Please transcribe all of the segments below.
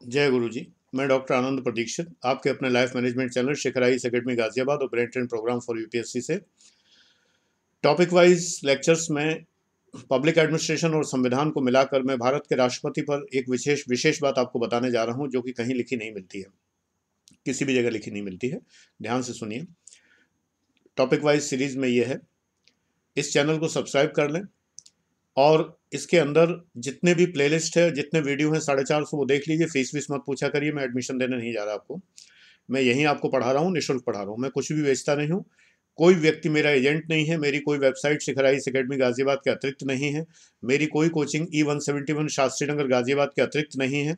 जय गुरु जी। मैं डॉक्टर आनंद प्रदीक्षित आपके अपने लाइफ मैनेजमेंट चैनल शिखर आईएएस एकेडमी गाजियाबाद और brain train programme for UPSC से टॉपिक वाइज लेक्चर्स में पब्लिक एडमिनिस्ट्रेशन और संविधान को मिलाकर मैं भारत के राष्ट्रपति पर एक विशेष विशेष बात आपको बताने जा रहा हूं जो कि कहीं लिखी नहीं मिलती है, किसी भी जगह लिखी नहीं मिलती है। ध्यान से सुनिए। टॉपिक वाइज सीरीज में ये है, इस चैनल को सब्सक्राइब कर लें और इसके अंदर जितने भी प्लेलिस्ट है, जितने वीडियो हैं 450 वो देख लीजिए। फीस वीस मत पूछा करिए, मैं एडमिशन देने नहीं जा रहा आपको। मैं यहीं आपको पढ़ा रहा हूँ, निःशुल्क पढ़ा रहा हूँ। मैं कुछ भी बेचता नहीं हूँ, कोई व्यक्ति मेरा एजेंट नहीं है, मेरी कोई वेबसाइट शिखर आईएएस एकेडमी गाजियाबाद के अतिरिक्त नहीं है, मेरी कोई कोचिंग E171 शास्त्री नगर गाजियाबाद के अतिरिक्त नहीं है।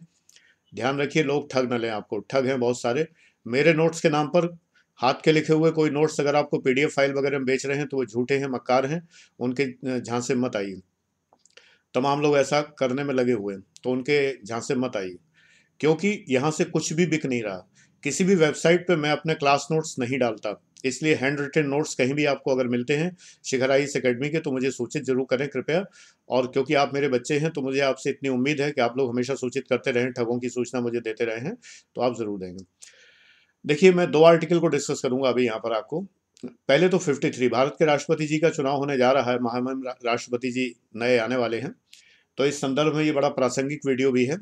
ध्यान रखिए, लोग ठग न लें आपको, ठग हैं बहुत सारे। मेरे नोट्स के नाम पर हाथ के लिखे हुए कोई नोट्स अगर आपको PDF फाइल वगैरह में बेच रहे हैं तो वो झूठे हैं, मक्कार हैं, उनके झांसे मत आइए। तमाम लोग ऐसा करने में लगे हुए हैं तो उनके झांसे मत आइए, क्योंकि यहाँ से कुछ भी बिक नहीं रहा। किसी भी वेबसाइट पे मैं अपने क्लास नोट्स नहीं डालता, इसलिए हैंड रिटन नोट्स कहीं भी आपको अगर मिलते हैं शिखर आईएएस एकेडमी के तो मुझे सूचित जरूर करें कृपया। और क्योंकि आप मेरे बच्चे हैं तो मुझे आपसे इतनी उम्मीद है कि आप लोग हमेशा सूचित करते रहें, ठगों की सूचना मुझे देते रहे हैं, तो आप जरूर देंगे। देखिए, मैं 2 आर्टिकल को डिस्कस करूंगा अभी यहाँ पर आपको। पहले तो 53, भारत के राष्ट्रपति जी का चुनाव होने जा रहा है, महामहिम राष्ट्रपति जी नए आने वाले हैं, तो इस संदर्भ में ये बड़ा प्रासंगिक वीडियो भी है।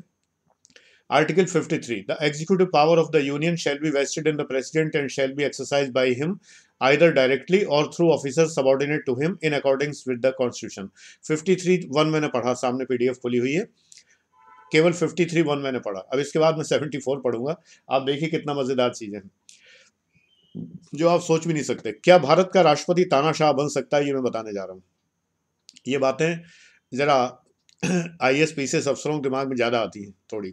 Article 53. The executive power of the Union shall be vested in the President and shall be exercised by him either directly or through officers subordinate to him in accordance with the Constitution. 53(1) मैंने पढ़ा, सामने PDF खुली हुई है, केवल 53(1) मैंने पढ़ा। अब इसके बाद मैं 74 पढ़ूंगा। आप देखिए कितना मजेदार चीजें हैं जो आप सोच भी नहीं सकते। क्या भारत का राष्ट्रपति तानाशाह बन सकता है, ये मैं बताने जा रहा हूँ। ये बातें जरा IAS PCS अफसरों के दिमाग में ज्यादा आती हैं थोड़ी,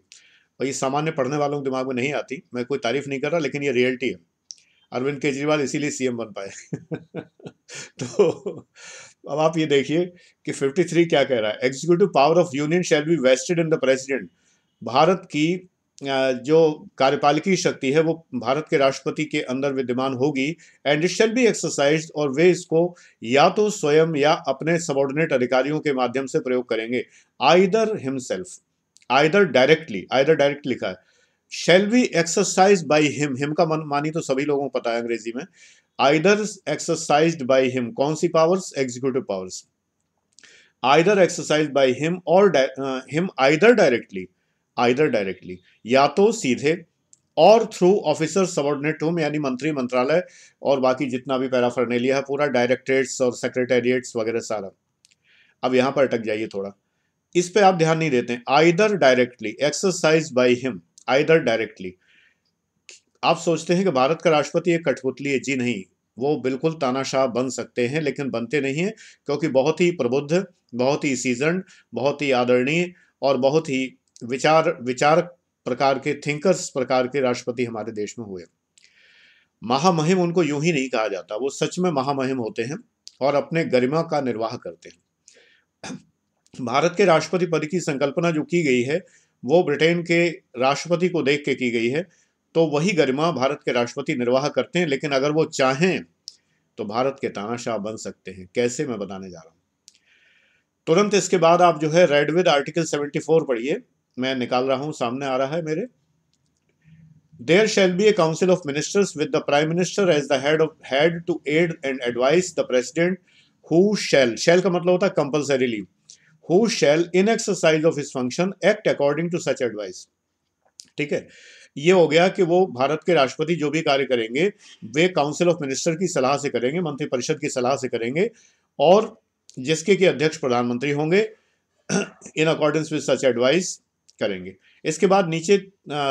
और ये सामान्य पढ़ने वालों के दिमाग में नहीं आती। मैं कोई तारीफ नहीं कर रहा, लेकिन ये रियलिटी है। अरविंद केजरीवाल इसीलिए CM बन पाए। तो अब आप ये देखिए कि 53 क्या कह रहा है। Executive power of union shall be vested in the president. Bharat की जो कार्यपालिकी शक्ति है वो भारत के राष्ट्रपति के अंदर विद्यमान होगी। And it shall be exercised, और वे इसको या तो स्वयं या अपने सबॉर्डिनेट अधिकारियों के माध्यम से प्रयोग करेंगे। Either himself, either directly, either direct लिखा है, shall be exercise by him. Him का मानी तो सभी लोगों को पता है अंग्रेजी में। आइदर एक्सरसाइज्ड बाई हिम, कौन सी powers? Executive powers. Either exercise by him और him either directly, either directly या तो सीधे, और through officer subordinate to him, यानी मंत्री, मंत्रालय और बाकी जितना भी पैराफर्नेलिया है पूरा, डायरेक्टरेट्स और सेक्रेटेरिएट्स वगैरह सारा। अब यहां पर अटक जाइए थोड़ा, इस पे आप ध्यान नहीं देते। Either directly, exercise by him, either directly. आप सोचते हैं कि भारत का राष्ट्रपति एक कठपुतली है। जी नहीं, वो बिल्कुल तानाशाह बन सकते हैं, लेकिन बनते नहीं हैं, क्योंकि बहुत ही प्रबुद्ध, बहुत ही सीजन, बहुत ही आदरणीय और बहुत ही विचार प्रकार के, थिंकर्स प्रकार के राष्ट्रपति हमारे देश में हुए। महामहिम उनको यूं ही नहीं कहा जाता, वो सच में महामहिम होते हैं और अपने गरिमा का निर्वाह करते हैं। भारत के राष्ट्रपति पद की संकल्पना जो की गई है वो ब्रिटेन के राष्ट्रपति को देख के की गई है, तो वही गरिमा भारत के राष्ट्रपति निर्वाह करते हैं। लेकिन अगर वो चाहें तो भारत के तानाशाह बन सकते हैं। कैसे, मैं बताने जा रहा हूं। तुरंत इसके बाद आप जो है रेड विद आर्टिकल 74 पढ़िए, मैं निकाल रहा हूं, सामने आ रहा है मेरे। There shall be a council of ministers with the prime minister as the head to aid and advise the president, who shall का मतलब होता है compulsorily, who shall in exercise of his function act according to such advice। ठीक है, ये हो गया कि वो भारत के राष्ट्रपति जो भी कार्य करेंगे वे काउंसिल ऑफ मिनिस्टर की सलाह से करेंगे, मंत्रिपरिषद की सलाह से करेंगे, और जिसके कि अध्यक्ष प्रधानमंत्री होंगे, in accordance with such advice करेंगे। इसके बाद नीचे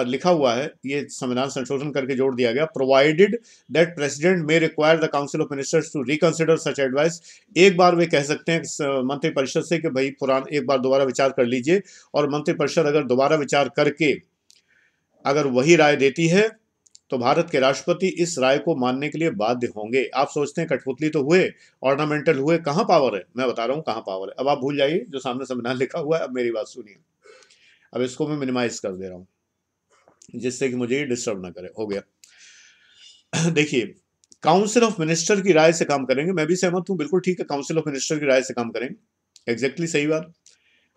लिखा हुआ है, ये संविधान संशोधन करके जोड़ दिया गया, provided that president may require the council of ministers to reconsider such advice. एक बार वे कह सकते हैं मंत्रिपरिषद से कि भाई एक बार दोबारा विचार कर लीजिए, और मंत्रिपरिषद अगर दोबारा विचार करके अगर वही राय देती है तो भारत के राष्ट्रपति इस राय को मानने के लिए बाध्य होंगे। आप सोचते हैं कठपुतली तो हुए, ऑर्नामेंटल हुए, कहां पावर है? मैं बता रहा हूं कहां पावर है। अब आप भूल जाइए जो सामने संविधान लिखा हुआ है, अब मेरी बात सुनिए। अब इसको मैं मिनिमाइज कर दे रहा हूं जिससे कि मुझे डिस्टर्ब ना करे। हो गया। देखिए, काउंसिल ऑफ मिनिस्टर की राय से काम करेंगे, मैं भी सहमत हूं, बिल्कुल ठीक है, काउंसिल ऑफ मिनिस्टर की राय से काम करेंगे, एग्जैक्टली सही बात।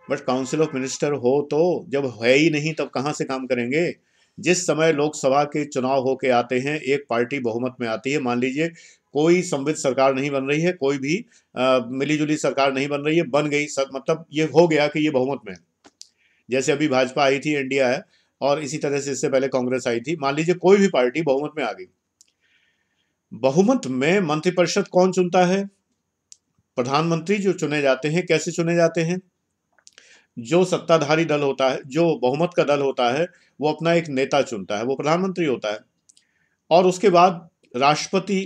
बट काउंसिल ऑफ मिनिस्टर हो तो, जब है ही नहीं तब कहाँ से काम करेंगे। जिस समय लोकसभा के चुनाव होके आते हैं, एक पार्टी बहुमत में आती है, मान लीजिए कोई संवित सरकार नहीं बन रही है, कोई भी मिलीजुली सरकार नहीं बन रही है, बन गई मतलब ये हो गया कि ये बहुमत में है। जैसे अभी भाजपा आई थी, इंडिया है, और इसी तरह से इससे पहले कांग्रेस आई थी। मान लीजिए कोई भी पार्टी बहुमत में आ गई, बहुमत में मंत्रिपरिषद कौन चुनता है? प्रधानमंत्री जो चुने जाते हैं। कैसे चुने जाते हैं? जो सत्ताधारी दल होता है, जो बहुमत का दल होता है, वो अपना एक नेता चुनता है, वो प्रधानमंत्री होता है। और उसके बाद राष्ट्रपति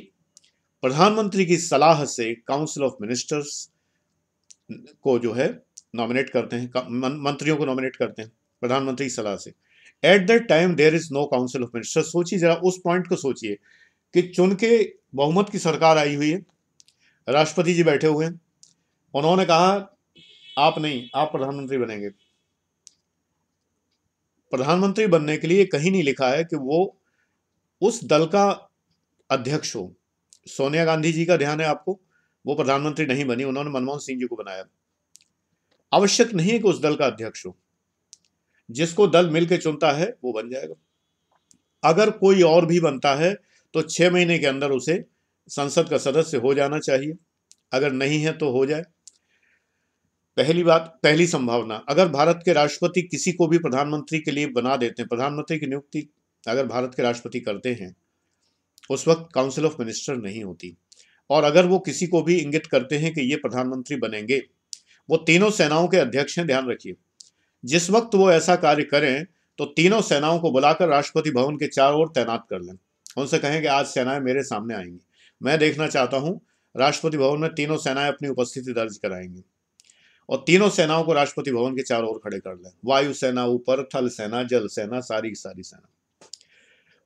प्रधानमंत्री की सलाह से काउंसिल ऑफ मिनिस्टर्स को जो है नॉमिनेट करते हैं, मंत्रियों को नॉमिनेट करते हैं प्रधानमंत्री की सलाह से। At that time there is no council of ministers. सोचिए जरा, उस पॉइंट को सोचिए कि चुन के बहुमत की सरकार आई हुई है, राष्ट्रपति जी बैठे हुए हैं, उन्होंने कहा आप नहीं, आप प्रधानमंत्री बनेंगे। प्रधानमंत्री बनने के लिए कहीं नहीं लिखा है कि वो उस दल का अध्यक्ष हो। सोनिया गांधी जी का ध्यान है आपको, वो प्रधानमंत्री नहीं बनी, उन्होंने मनमोहन सिंह जी को बनाया। आवश्यक नहीं है कि उस दल का अध्यक्ष हो, जिसको दल मिलकर चुनता है वो बन जाएगा। अगर कोई और भी बनता है तो 6 महीने के अंदर उसे संसद का सदस्य हो जाना चाहिए, अगर नहीं है तो हो जाए। पहली बात, पहली संभावना, अगर भारत के राष्ट्रपति किसी को भी प्रधानमंत्री के लिए बना देते हैं, प्रधानमंत्री की नियुक्ति अगर भारत के राष्ट्रपति करते हैं, उस वक्त काउंसिल ऑफ मिनिस्टर नहीं होती। और अगर वो किसी को भी इंगित करते हैं कि ये प्रधानमंत्री बनेंगे, वो तीनों सेनाओं के अध्यक्ष हैं, ध्यान रखिए। जिस वक्त वो ऐसा कार्य करें तो तीनों सेनाओं को बुलाकर राष्ट्रपति भवन के चारों ओर तैनात कर लें। उनसे कहें कि आज सेनाएं मेरे सामने आएंगी, मैं देखना चाहता हूं। राष्ट्रपति भवन में तीनों सेनाएं अपनी उपस्थिति दर्ज कराएंगी और तीनों सेनाओं को राष्ट्रपति भवन के चारों ओर खड़े कर लें। वायु सेना ऊपर, थल सेना, जल सेना, सारी सारी सेना।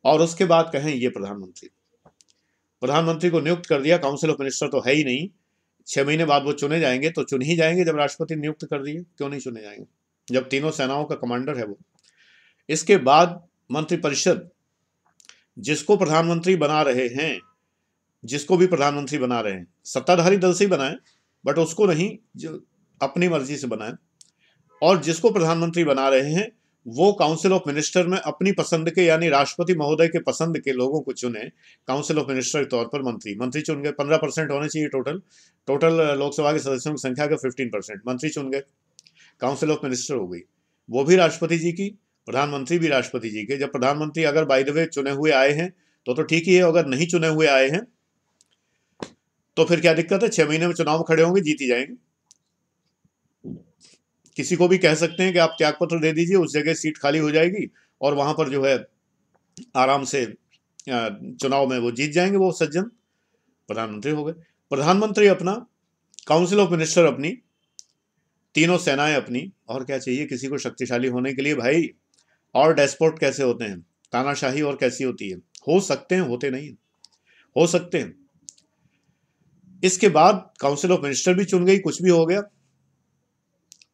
और उसके बाद कहें ये प्रधानमंत्री। प्रधानमंत्री को नियुक्त कर दिया, काउंसिल ऑफ मिनिस्टर तो है ही नहीं। 6 महीने बाद वो चुने जाएंगे तो चुन ही जाएंगे जब राष्ट्रपति नियुक्त कर दिए, क्यों नहीं चुने जाएंगे जब तीनों सेनाओं का कमांडर है वो। इसके बाद मंत्रिपरिषद जिसको प्रधानमंत्री बना रहे हैं, जिसको भी प्रधानमंत्री बना रहे हैं, सत्ताधारी दल से ही बनाए, बट उसको नहीं जो अपनी मर्जी से बनाए। और जिसको प्रधानमंत्री बना रहे हैं वो काउंसिल ऑफ मिनिस्टर में अपनी पसंद के, यानी राष्ट्रपति महोदय के पसंद के लोगों को चुने। काउंसिल ऑफ मिनिस्टर के तौर पर मंत्री चुन गए। 15% होने चाहिए टोटल लोकसभा के सदस्यों की संख्या का 15% मंत्री चुन गए, काउंसिल ऑफ मिनिस्टर हो गई। वो भी राष्ट्रपति जी की, प्रधानमंत्री भी राष्ट्रपति जी के। जब प्रधानमंत्री अगर बाय द वे चुने हुए आए हैं तो ठीक ही है, अगर नहीं चुने हुए आए हैं तो फिर क्या दिक्कत है? 6 महीने में चुनाव में खड़े होंगे, जीत ही जाएंगे। किसी को भी कह सकते हैं कि आप त्यागपत्र दे दीजिए, उस जगह सीट खाली हो जाएगी और वहां पर जो है आराम से चुनाव में वो जीत जाएंगे, वो सज्जन प्रधानमंत्री हो गए। प्रधानमंत्री अपना, काउंसिल ऑफ मिनिस्टर अपनी, तीनों सेनाएं अपनी। और क्या चाहिए किसी को शक्तिशाली होने के लिए भाई? और डेस्पोट कैसे होते हैं, तानाशाही और कैसी होती है? हो सकते हैं, होते नहीं, हो सकते हैं। इसके बाद काउंसिल ऑफ मिनिस्टर भी चुन गई, कुछ भी हो गया,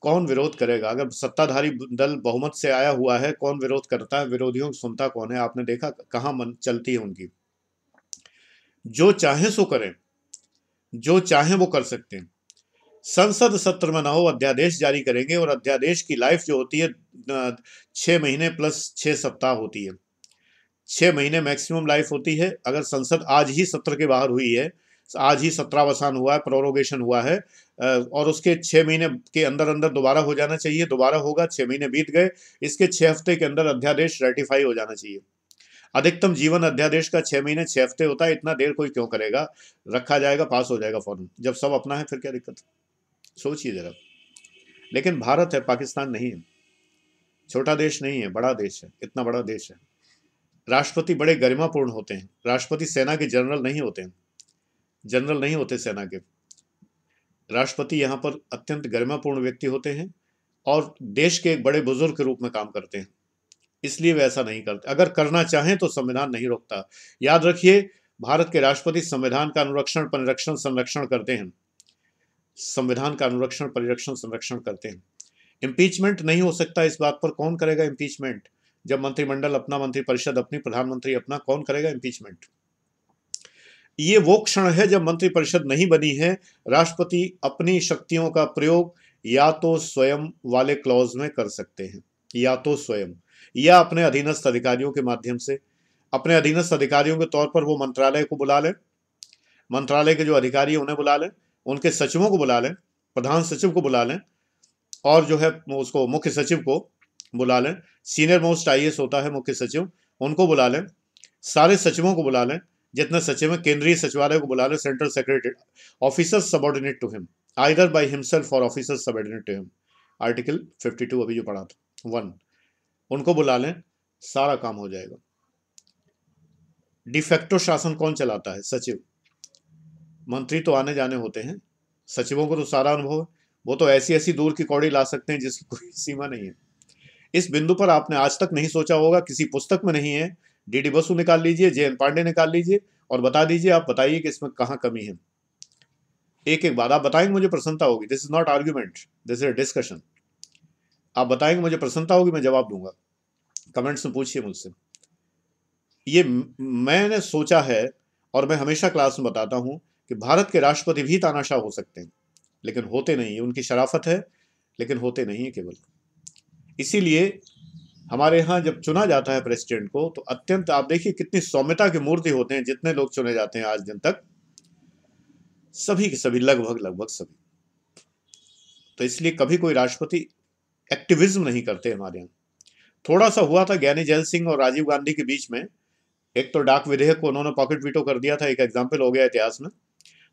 कौन विरोध करेगा? अगर सत्ताधारी दल बहुमत से आया हुआ है, कौन विरोध करता है? विरोधियों की सुनता कौन है? आपने देखा कहां मन चलती है उनकी। जो चाहे सो करें, जो चाहे वो कर सकते हैं। संसद सत्र में ना हो, अध्यादेश जारी करेंगे, और अध्यादेश की लाइफ जो होती है 6 महीने प्लस 6 सप्ताह होती है। 6 महीने मैक्सिमम लाइफ होती है। अगर संसद आज ही सत्र के बाहर हुई है, आज ही सत्रावसान हुआ है, प्रोरोगेशन हुआ है, और उसके 6 महीने के अंदर अंदर दोबारा हो जाना चाहिए, दोबारा होगा, 6 महीने बीत गए, इसके 6 हफ्ते के अंदर अध्यादेश रेटिफाई हो जाना चाहिए। अधिकतम जीवन अध्यादेश का 6 महीने 6 हफ्ते होता है, इतना देर कोई क्यों करेगा? रखा जाएगा, पास हो जाएगा फौरन। जब सब अपना है फिर क्या दिक्कत? सोचिए जरा। लेकिन भारत है, पाकिस्तान नहीं है, छोटा देश नहीं है, बड़ा देश है, इतना बड़ा देश है। राष्ट्रपति बड़े गरिमापूर्ण होते हैं। राष्ट्रपति सेना के जनरल नहीं होते हैं, जनरल नहीं होते सेना के। राष्ट्रपति यहाँ पर अत्यंत गरिमापूर्ण व्यक्ति होते हैं और देश के एक बड़े बुजुर्ग के रूप में काम करते हैं, इसलिए वे ऐसा नहीं करते। अगर करना चाहें तो संविधान नहीं रोकता। याद रखिए, भारत के राष्ट्रपति संविधान का अनुरक्षण, परिरक्षण, संरक्षण करते हैं। संविधान का अनुरक्षण, परिरक्षण, संरक्षण करते हैं। इम्पीचमेंट नहीं हो सकता, इस बात पर कौन करेगा इम्पीचमेंट? जब मंत्रिमंडल अपना, मंत्रिपरिषद अपनी, प्रधानमंत्री अपना, कौन करेगा इम्पीचमेंट? ये वो क्षण है जब मंत्रिपरिषद नहीं बनी है, राष्ट्रपति अपनी शक्तियों का प्रयोग या तो स्वयं वाले क्लॉज में कर सकते हैं, या तो स्वयं या अपने अधीनस्थ अधिकारियों के माध्यम से। अपने अधीनस्थ अधिकारियों के तौर पर वो मंत्रालय को बुला लें, मंत्रालय के जो अधिकारी हैं उन्हें बुला लें, उनके सचिवों को बुला लें, प्रधान सचिव को बुला लें, और जो है उसको मुख्य सचिव को बुला लें। सीनियर मोस्ट आईएएस होता है मुख्य सचिव, उनको बुला लें, सारे सचिवों को बुला लें, जितने सचिव हैं, केंद्रीय सचिवालय को बुला लें, central secretary, officer subordinate to him either by himself और officer subordinate to him, article 52 अभी जो पढ़ा था 1, उनको बुला लें, सारा काम हो जाएगा। डिफेक्टो शासन कौन चलाता है? सचिव। मंत्री तो आने जाने होते हैं, सचिवों को तो सारा अनुभव है, वो तो ऐसी ऐसी दूर की कौड़ी ला सकते हैं जिसकी कोई सीमा नहीं है। इस बिंदु पर आपने आज तक नहीं सोचा होगा, किसी पुस्तक में नहीं है। डीडी बसु निकाल लीजिए, जे एन पांडे निकाल लीजिए और बता दीजिए, आप बताइए कि इसमें कहाँ कमी है। एक एक बात आप बताएंगे, मुझे प्रसन्नता होगी। This is not argument, this is a discussion. आप बताएंगे, मुझे प्रसन्नता होगी, मैं जवाब दूंगा। कमेंट्स में पूछिए मुझसे। ये मैंने सोचा है और मैं हमेशा क्लास में बताता हूं कि भारत के राष्ट्रपति भी तानाशाह हो सकते हैं, लेकिन होते नहीं है। उनकी शराफत है, लेकिन होते नहीं है केवल। इसीलिए हमारे यहाँ जब चुना जाता है प्रेसिडेंट को, तो अत्यंत, आप देखिए कितनी सौम्यता की मूर्ति होते हैं जितने लोग चुने जाते हैं आज दिन तक, सभी के सभी, लगभग लगभग सभी। तो इसलिए कभी कोई राष्ट्रपति एक्टिविज्म नहीं करते हमारे यहाँ। थोड़ा सा हुआ था ज्ञानी जैल सिंह और राजीव गांधी के बीच में। एक तो डाक विधेयक को उन्होंने पॉकेट वीटो कर दिया था, एक एग्जाम्पल हो गया इतिहास में।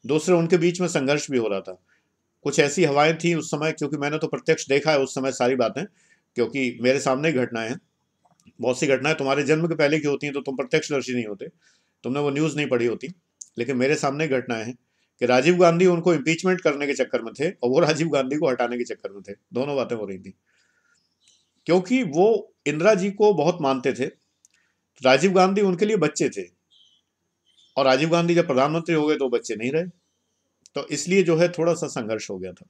दूसरे, उनके बीच में संघर्ष भी हो रहा था। कुछ ऐसी हवाएं थी उस समय, क्योंकि मैंने तो प्रत्यक्ष देखा है उस समय सारी बातें, क्योंकि मेरे सामने ही घटनाएं हैं। बहुत सी घटनाएं तुम्हारे जन्म के पहले की होती हैं, तो तुम प्रत्यक्षदर्शी नहीं होते, तुमने वो न्यूज़ नहीं पढ़ी होती। लेकिन मेरे सामने घटनाएं हैं कि राजीव गांधी उनको इम्पीचमेंट करने के चक्कर में थे और वो राजीव गांधी को हटाने के चक्कर में थे। दोनों बातें हो रही थी, क्योंकि वो इंदिरा जी को बहुत मानते थे। राजीव गांधी उनके लिए बच्चे थे, और राजीव गांधी जब प्रधानमंत्री हो गए तो बच्चे नहीं रहे। तो इसलिए जो है थोड़ा सा संघर्ष हो गया था।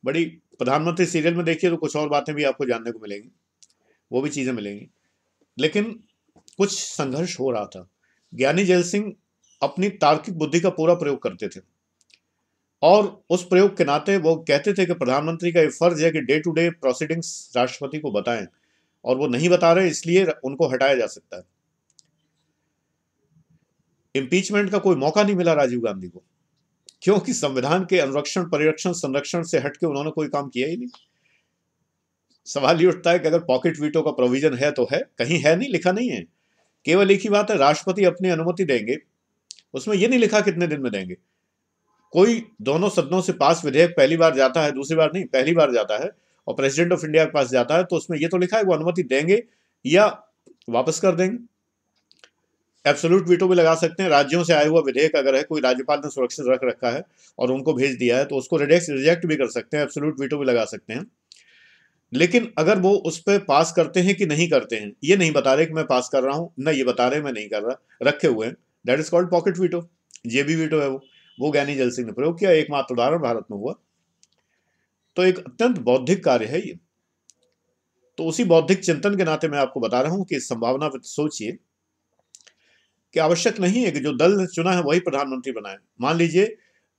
बड़ी, प्रधानमंत्री सीरियल में देखिए तो कुछ और बातें भी आपको जानने को मिलेंगी, वो भी चीजें मिलेंगी, लेकिन कुछ संघर्ष हो रहा था। ज्ञानी जैल सिंह अपनी तार्किक बुद्धि का पूरा प्रयोग करते थे, और उस प्रयोग के नाते वो कहते थे कि प्रधानमंत्री का ये फर्ज है कि डे टू डे प्रोसीडिंग्स राष्ट्रपति को बताएं, और वो नहीं बता रहे, इसलिए उनको हटाया जा सकता है। इम्पीचमेंट का कोई मौका नहीं मिला राजीव गांधी को, क्योंकि संविधान के अनुरक्षण, परिरक्षण, संरक्षण से हटके उन्होंने कोई काम किया ही नहीं। सवाल ये उठता है कि अगर पॉकेट वीटो का प्रोविजन है तो है, कहीं है नहीं, लिखा नहीं है। केवल एक ही बात है, राष्ट्रपति अपनी अनुमति देंगे, उसमें ये नहीं लिखा कितने दिन में देंगे। कोई दोनों सदनों से पास विधेयक पहली बार जाता है, दूसरी बार नहीं, पहली बार जाता है, और प्रेसिडेंट ऑफ इंडिया के पास जाता है, तो उसमें ये तो लिखा है वो अनुमति देंगे या वापस कर देंगे। एब्सोल्यूट वीटो भी लगा सकते हैं। राज्यों से आया हुआ विधेयक अगर है, कोई राज्यपाल ने सुरक्षित रख रखा है और उनको भेज दिया है, तो उसको रिजेक्ट भी कर सकते हैं, एब्सोल्यूट वीटो भी लगा सकते हैं। लेकिन अगर वो उस पर पास करते हैं कि नहीं करते हैं, ये नहीं बता रहे कि मैं पास कर रहा हूं, ना ये बता रहे मैं नहीं कर रहा, रखे हुए हैं, that is called pocket veto. जेबी वीटो है वो ज्ञानी जैल सिंह ने प्रयोग किया, एकमात्र उदाहरण भारत में हुआ। तो एक अत्यंत बौद्धिक कार्य है ये। तो उसी बौद्धिक चिंतन के नाते मैं आपको बता रहा हूं कि इस संभावना पर सोचिए कि आवश्यक नहीं है कि जो दल ने चुना है वही प्रधानमंत्री बनाए। मान लीजिए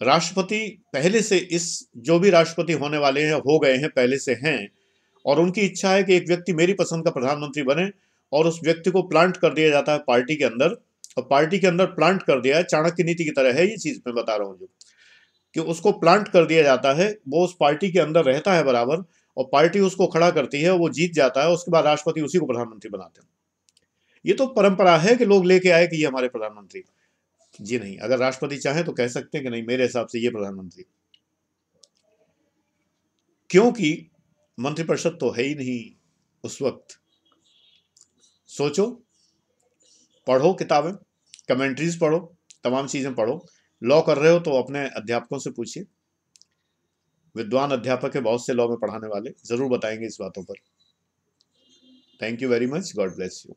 राष्ट्रपति पहले से, इस जो भी राष्ट्रपति होने वाले हैं, हो गए हैं, पहले से हैं, और उनकी इच्छा है कि एक व्यक्ति मेरी पसंद का प्रधानमंत्री बने, और उस व्यक्ति को प्लांट कर दिया जाता है पार्टी के अंदर, और पार्टी के अंदर प्लांट कर दिया है, चाणक्य नीति की तरह है ये चीज मैं बता रहा हूँ जो, कि उसको प्लांट कर दिया जाता है, वो उस पार्टी के अंदर रहता है बराबर, और पार्टी उसको खड़ा करती है, वो जीत जाता है, उसके बाद राष्ट्रपति उसी को प्रधानमंत्री बनाते हैं। ये तो परंपरा है कि लोग लेके आए कि ये हमारे प्रधानमंत्री। जी नहीं, अगर राष्ट्रपति चाहे तो कह सकते हैं कि नहीं, मेरे हिसाब से ये प्रधानमंत्री, क्योंकि मंत्रिपरिषद तो है ही नहीं उस वक्त। सोचो, पढ़ो किताबें, कमेंट्रीज पढ़ो, तमाम चीजें पढ़ो। लॉ कर रहे हो तो अपने अध्यापकों से पूछिए, विद्वान अध्यापक है बहुत से लॉ में पढ़ाने वाले, जरूर बताएंगे इस बातों पर। Thank you very much, God bless you.